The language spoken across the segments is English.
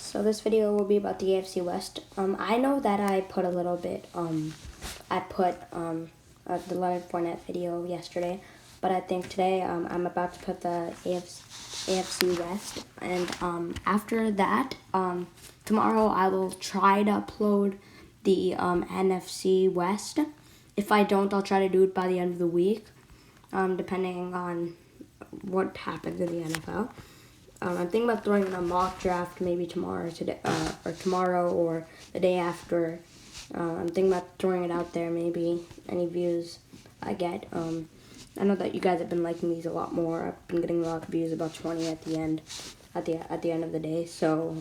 So this video will be about the AFC West. I know that I put a little bit, I put the Leonard Fournette video yesterday, but I think today I'm about to put the AFC West, and after that, tomorrow I will try to upload the NFC West. If I don't, I'll try to do it by the end of the week, depending on what happens in the NFL. I'm thinking about throwing in a mock draft maybe tomorrow, or the day after. I'm thinking about throwing it out there. Maybe any views I get. I know that you guys have been liking these a lot more. I've been getting a lot of views, about 20 at the end, at the end of the day. So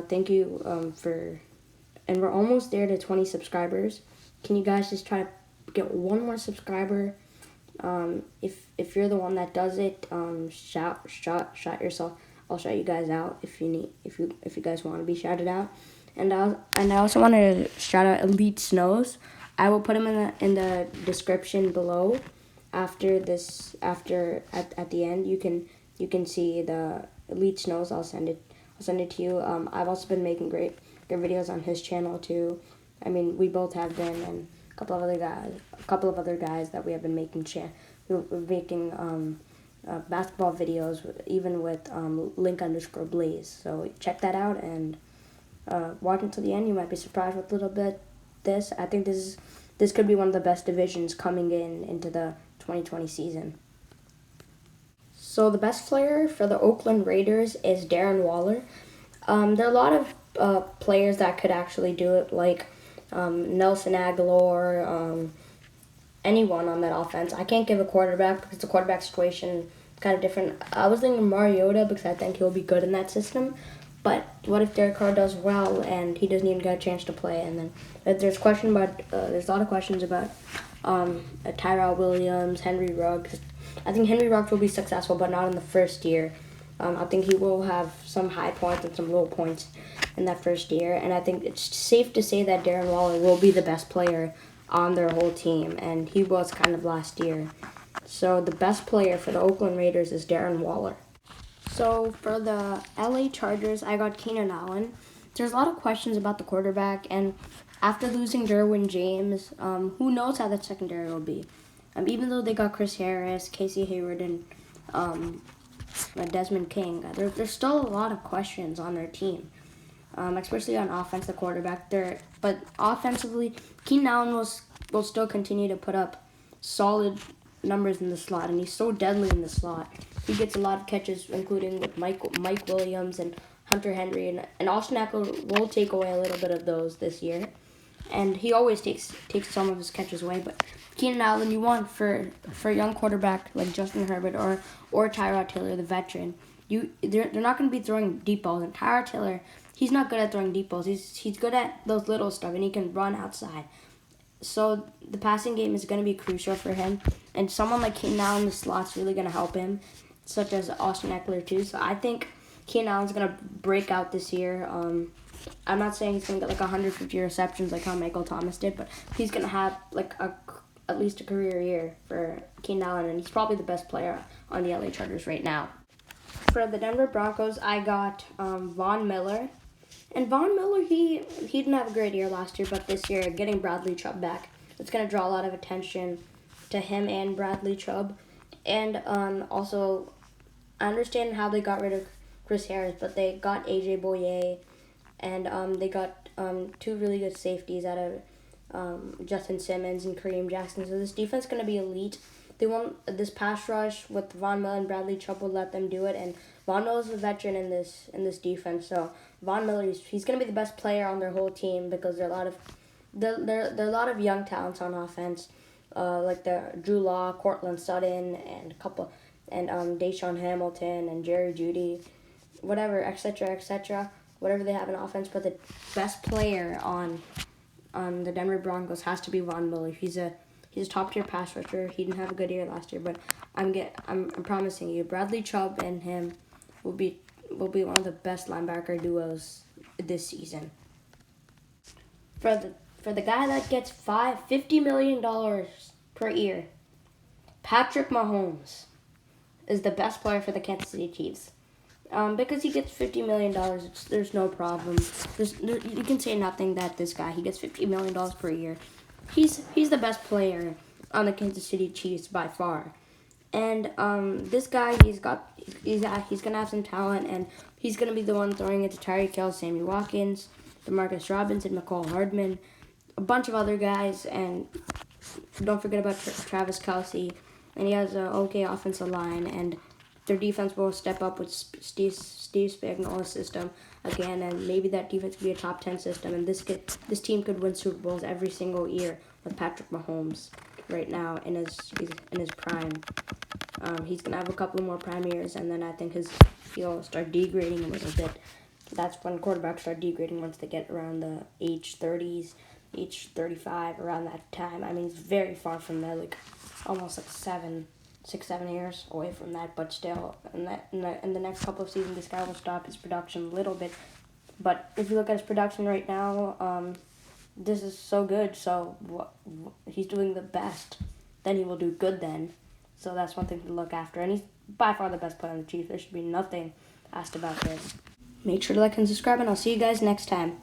thank you and we're almost there to 20 subscribers. Can you guys just try to get one more subscriber? If you're the one that does it, shout yourself. I'll shout you guys out if you guys want to be shouted out. And I also want to shout out Elite Snows. I will put them in the description below. At the end, you can see the Elite Snows. I'll send it to you. I've also been making great videos on his channel too. I mean, we both have been, and a couple of other guys that we have been making basketball videos, even with Link_Blaze. So check that out and watch until the end. You might be surprised with a little bit. I think this could be one of the best divisions coming into the 2020 season. So the best player for the Oakland Raiders is Darren Waller. There are a lot of players that could actually do it, like Nelson Aguilar, anyone on that offense. I can't give a quarterback because the quarterback situation is kind of different. I was thinking Mariota because I think he'll be good in that system. But what if Derek Carr does well and he doesn't even get a chance to play? And then there's a lot of questions about Tyrell Williams, Henry Ruggs. I think Henry Ruggs will be successful, but not in the first year. I think he will have some high points and some low points in that first year. And I think it's safe to say that Darren Waller will be the best player on their whole team, and he was kind of last year. So the best player for the Oakland Raiders is Darren Waller. So for the LA Chargers, I got Keenan Allen. There's a lot of questions about the quarterback, and after losing Derwin James, who knows how that secondary will be. Even though they got Chris Harris, Casey Hayward, and Desmond King, there's still a lot of questions on their team, especially on offense, the quarterback. But offensively, Keenan Allen will still continue to put up solid numbers in the slot, and he's so deadly in the slot. He gets a lot of catches, including with Mike Williams and Hunter Henry, and Austin Eckler will take away a little bit of those this year. And he always takes some of his catches away. But Keenan Allen, you want for a young quarterback like Justin Herbert or Tyrod Taylor, the veteran, they're not going to be throwing deep balls. And Tyrod Taylor, he's not good at throwing deep balls. He's good at those little stuff, and he can run outside. So the passing game is going to be crucial for him. And someone like Keenan Allen in the slot's really going to help him, such as Austin Eckler too. So I think Keenan Allen's going to break out this year. I'm not saying he's going to get like 150 receptions like how Michael Thomas did, but he's going to have like at least a career year for Keenan Allen, and he's probably the best player on the LA Chargers right now. For the Denver Broncos, I got Von Miller. And Von Miller, he didn't have a great year last year, but this year, getting Bradley Chubb back, it's going to draw a lot of attention to him and Bradley Chubb. And also, I understand how they got rid of Chris Harris, but they got A.J. Boye, and they got two really good safeties out of Justin Simmons and Kareem Jackson. So this defense is going to be elite. They want this pass rush with Von Miller and Bradley Chubb will let them do it, and Von Miller's a veteran in this defense. So Von Miller, he's going to be the best player on their whole team because there are a lot of young talents on offense, like the Drew Law, Cortland Sutton, and Deshaun Hamilton and Jerry Jeudy, whatever, etc., whatever they have in offense. But the best player on the Denver Broncos has to be Von Miller. He's a top-tier pass rusher. He didn't have a good year last year, but I'm promising you, Bradley Chubb and him will be one of the best linebacker duos this season. For the guy that gets $50 million per year, Patrick Mahomes is the best player for the Kansas City Chiefs. Because he gets $50 million, there's no problem. You can say nothing that this guy, he gets $50 million per year. He's the best player on the Kansas City Chiefs by far. And this guy, he's gonna have some talent, and he's gonna be the one throwing it to Tyreek Hill, Sammy Watkins, Demarcus Robinson, McCole Hardman, a bunch of other guys, and don't forget about Travis Kelce. And he has an okay offensive line, and their defense will step up with Steve Spagnuolo's system again, and maybe that defense could be a top 10 system, and this team could win Super Bowls every single year with Patrick Mahomes right now in his prime. He's gonna have a couple more prime years, and then I think he'll start degrading a little bit. That's when quarterbacks start degrading once they get around the age 30s, age 35, around that time. I mean, it's very far from there, like almost like 6-7 years away from that, but still, in the next couple of seasons, this guy will stop his production a little bit. But if you look at his production right now, this is so good. So he's doing the best. Then he will do good then. So that's one thing to look after. And he's by far the best player on the Chiefs. There should be nothing asked about this. Make sure to like and subscribe, and I'll see you guys next time.